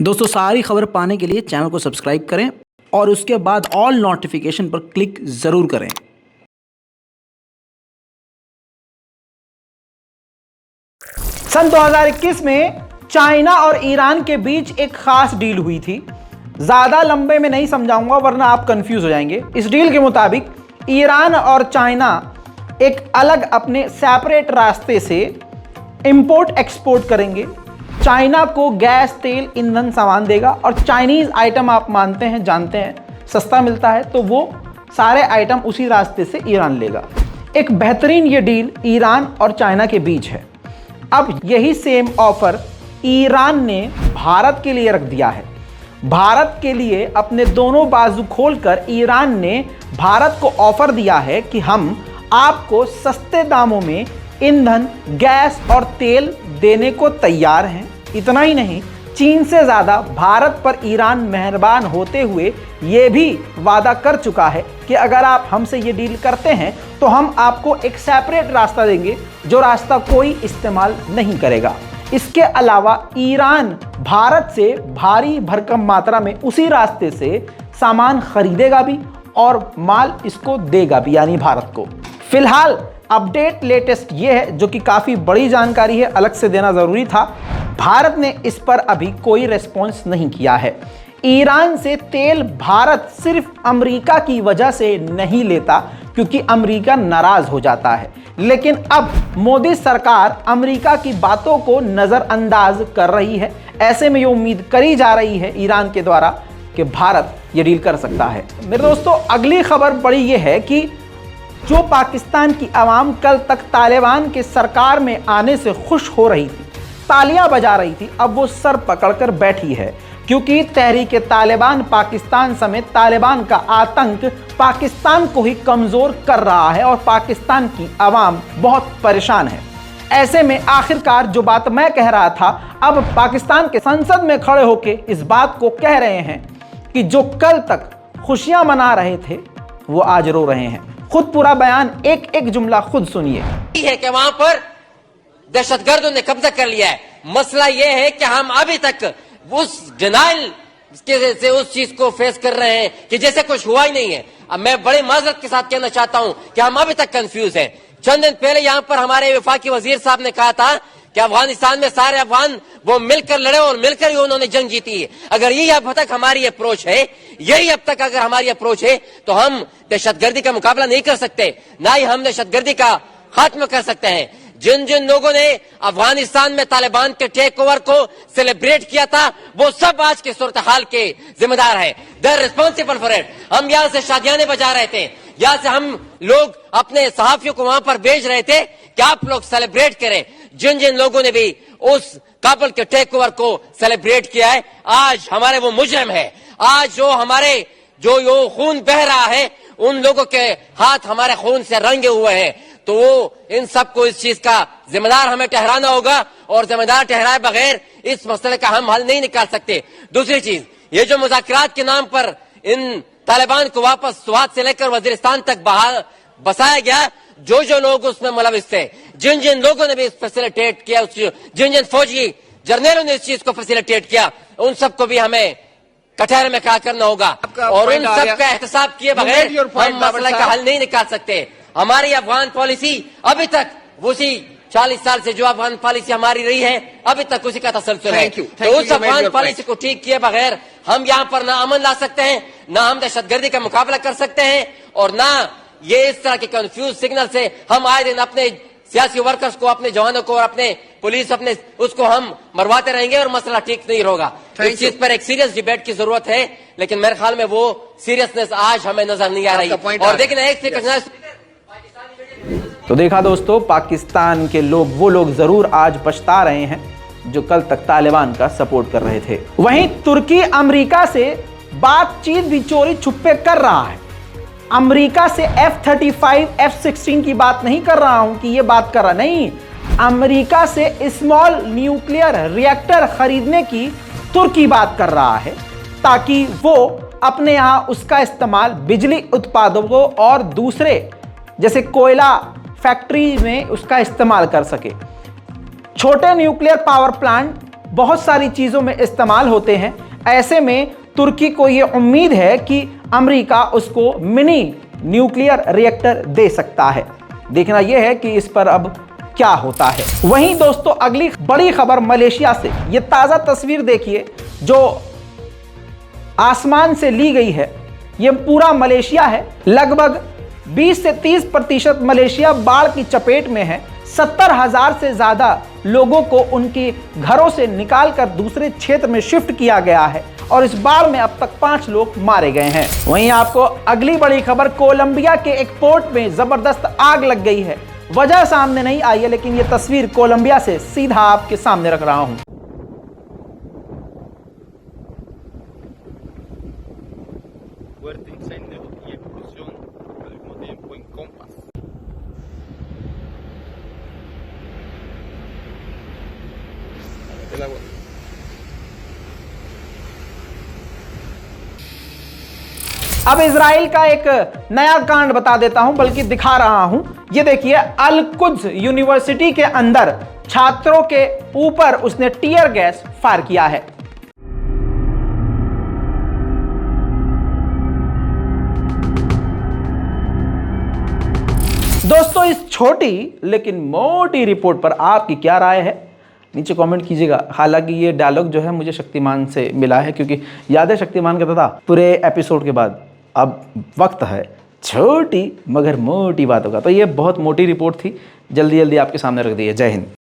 दोस्तों सारी खबर पाने के लिए चैनल को सब्सक्राइब करें और उसके बाद ऑल नोटिफिकेशन पर क्लिक ज़रूर करें। सन 2021 में चाइना और ईरान के बीच एक खास डील हुई थी। ज़्यादा लंबे में नहीं समझाऊंगा वरना आप कंफ्यूज हो जाएंगे। इस डील के मुताबिक ईरान और चाइना एक अलग अपने सेपरेट रास्ते से इंपोर्ट एक्सपोर्ट करेंगे। चाइना को गैस, तेल, ईंधन सामान देगा और चाइनीज़ आइटम आप मानते हैं, जानते हैं सस्ता मिलता है, तो वो सारे आइटम उसी रास्ते से ईरान लेगा। एक बेहतरीन ये डील ईरान और चाइना के बीच है। अब यही सेम ऑफर ईरान ने भारत के लिए रख दिया है। भारत के लिए अपने दोनों बाजू खोलकर ईरान ने भारत को ऑफर दिया है कि हम आपको सस्ते दामों में ईंधन, गैस और तेल देने को तैयार हैं। इतना ही नहीं, चीन से ज़्यादा भारत पर ईरान मेहरबान होते हुए ये भी वादा कर चुका है कि अगर आप हमसे ये डील करते हैं तो हम आपको एक सेपरेट रास्ता देंगे, जो रास्ता कोई इस्तेमाल नहीं करेगा। इसके अलावा ईरान भारत से भारी भरकम मात्रा में उसी रास्ते से सामान खरीदेगा भी और माल इसको देगा भी, यानी भारत को। फिलहाल अपडेट लेटेस्ट ये है, जो कि काफ़ी बड़ी जानकारी है, अलग से देना ज़रूरी था। भारत ने इस पर अभी कोई रेस्पॉन्स नहीं किया है। ईरान से तेल भारत सिर्फ अमेरिका की वजह से नहीं लेता, क्योंकि अमेरिका नाराज हो जाता है। लेकिन अब मोदी सरकार अमेरिका की बातों को नज़रअंदाज कर रही है। ऐसे में ये उम्मीद करी जा रही है ईरान के द्वारा कि भारत ये डील कर सकता है। मेरे दोस्तों, अगली खबर बड़ी ये है कि जो पाकिस्तान की आवाम कल तक तालिबान के सरकार में आने से खुश हो रही थी, तालियां बजा रही थी, अब वो सर पकड़कर बैठी है, क्योंकि तहरीक तालिबान पाकिस्तान समेत तालिबान का आतंक पाकिस्तान को ही कमज़ोर कर रहा है और पाकिस्तान की आवाम बहुत परेशान है। ऐसे में आखिरकार जो बात मैं कह रहा था, अब पाकिस्तान के संसद में खड़े होकर इस बात को कह रहे हैं कि जो कल तक खुशियां मना रहे थे वो आज रो रहे हैं। खुद पूरा बयान, एक एक जुमला खुद सुनिए। है कि वहां पर दहशतगर्दों ने कब्जा कर लिया है। मसला यह है कि हम अभी तक उस डिनाइल से उस चीज को फेस कर रहे हैं कि जैसे कुछ हुआ ही नहीं है। अब मैं बड़े माजरत के साथ कहना चाहता हूं कि हम अभी तक कंफ्यूज हैं। चंद दिन पहले यहां पर हमारे वफाकी वजीर साहब ने कहा था कि अफगानिस्तान में सारे अफगान वो मिलकर लड़े और मिलकर ही उन्होंने जंग जीती है। अगर यही अब तक हमारी अप्रोच है, यही अब तक अगर हमारी अप्रोच है, तो हम दहशतगर्दी का मुकाबला नहीं कर सकते, ना ही हम दहशतगर्दी का खात्मा कर सकते हैं। जिन जिन लोगों ने अफगानिस्तान में तालिबान के टेक ओवर को सेलिब्रेट किया था, वो सब आज के सूरत हाल के जिम्मेदार है। They are responsible for it. हम यहाँ से शादियाने बजा रहे थे, यहाँ से हम लोग अपने सहाफियों को वहां पर भेज रहे थे कि आप लोग सेलिब्रेट करें। जिन जिन लोगों ने भी उस काबुल के टेक ओवर को सेलिब्रेट किया है, आज हमारे वो मुजरिम है। आज जो हमारे जो खून बह रहा है, उन लोगों के हाथ हमारे खून से रंगे हुए हैं। तो वो इन सबको इस चीज का जिम्मेदार हमें ठहराना होगा, और जिम्मेदार ठहराए बगैर इस मसले का हम हल नहीं निकाल सकते। दूसरी चीज, ये जो मुज़ाकरात के नाम पर इन तालिबान को वापस स्वात से लेकर वजीरिस्तान तक बसाया गया, जो जो लोग उसमें मुलविस थे, जिन जिन लोगों ने भी फैसिलिटेट किया, जिन जिन फौजी जर्नलों ने इस चीज को फैसिलिटेट किया, उन सबको भी हमें कटहरे में खड़ा करना होगा, और उन सब का एहतसाब किए बगैर हम मसले का हल नहीं निकाल सकते। हमारी अफगान पॉलिसी अभी तक उसी 40 साल से जो अफगान पॉलिसी हमारी रही है, अभी तक उसी का तसलसल है। तो उस अफगान पॉलिसी को ठीक किए बगैर हम यहाँ पर ना अमन ला सकते हैं, ना हम दहशतगर्दी का मुकाबला कर सकते हैं, और ना ये इस तरह के कंफ्यूज सिग्नल से हम आए दिन अपने सियासी वर्कर्स को, अपने जवानों को और अपने पुलिस अपने उसको हम मरवाते रहेंगे और मसला ठीक नहीं होगा। इस चीज पर एक सीरियस डिबेट की जरूरत है, लेकिन मेरे ख्याल में वो सीरियसनेस आज हमें नजर नहीं आ रही। और देखना एक तो देखा दोस्तों, पाकिस्तान के लोग, वो लोग जरूर आज पछता रहे हैं जो कल तक तालिबान का सपोर्ट कर रहे थे। वहीं तुर्की अमेरिका से बातचीत भी चोरी छुपे कर रहा है। अमेरिका से F-35, F-16 की बात नहीं कर रहा हूं कि ये बात कर रहा, नहीं, अमेरिका से स्मॉल न्यूक्लियर रिएक्टर खरीदने की तुर्की बात कर रहा है, ताकि वो अपने यहां उसका इस्तेमाल बिजली उत्पादकों और दूसरे जैसे कोयला फैक्ट्री में उसका इस्तेमाल कर सके। छोटे न्यूक्लियर पावर प्लांट बहुत सारी चीज़ों में इस्तेमाल होते हैं। ऐसे में तुर्की को ये उम्मीद है कि अमेरिका उसको मिनी न्यूक्लियर रिएक्टर दे सकता है। देखना यह है कि इस पर अब क्या होता है। वहीं दोस्तों अगली बड़ी खबर मलेशिया से। ये ताज़ा तस्वीर देखिए जो आसमान से ली गई है। ये पूरा मलेशिया है। लगभग 20 से 30% मलेशिया बाढ़ की चपेट में है। 70,000 से ज़्यादा लोगों को उनके घरों से निकालकर दूसरे क्षेत्र में शिफ्ट किया गया है और इस बाढ़ में अब तक 5 लोग मारे गए हैं। वहीं आपको अगली बड़ी खबर, कोलंबिया के एक पोर्ट में जबरदस्त आग लग गई है। वजह सामने नहीं आई है, लेकिन यह तस्वीर कोलंबिया से सीधा आपके सामने रख रहा हूं। Fuerte incendio y explosión al mismo tiempo en Compass. El agua. अब इजराइल का एक नया कांड बता देता हूं, बल्कि दिखा रहा हूं। ये देखिए, अल कुद्स यूनिवर्सिटी के अंदर छात्रों के ऊपर उसने टीयर गैस फायर किया है। दोस्तों इस छोटी लेकिन मोटी रिपोर्ट पर आपकी क्या राय है, नीचे कमेंट कीजिएगा। हालांकि ये डायलॉग जो है मुझे शक्तिमान से मिला है, क्योंकि याद है शक्तिमान कहता था पूरे एपिसोड के बाद अब वक्त है छोटी मगर मोटी बातों का। तो ये बहुत मोटी रिपोर्ट थी, जल्दी जल्दी आपके सामने रख दी है। जय हिंद।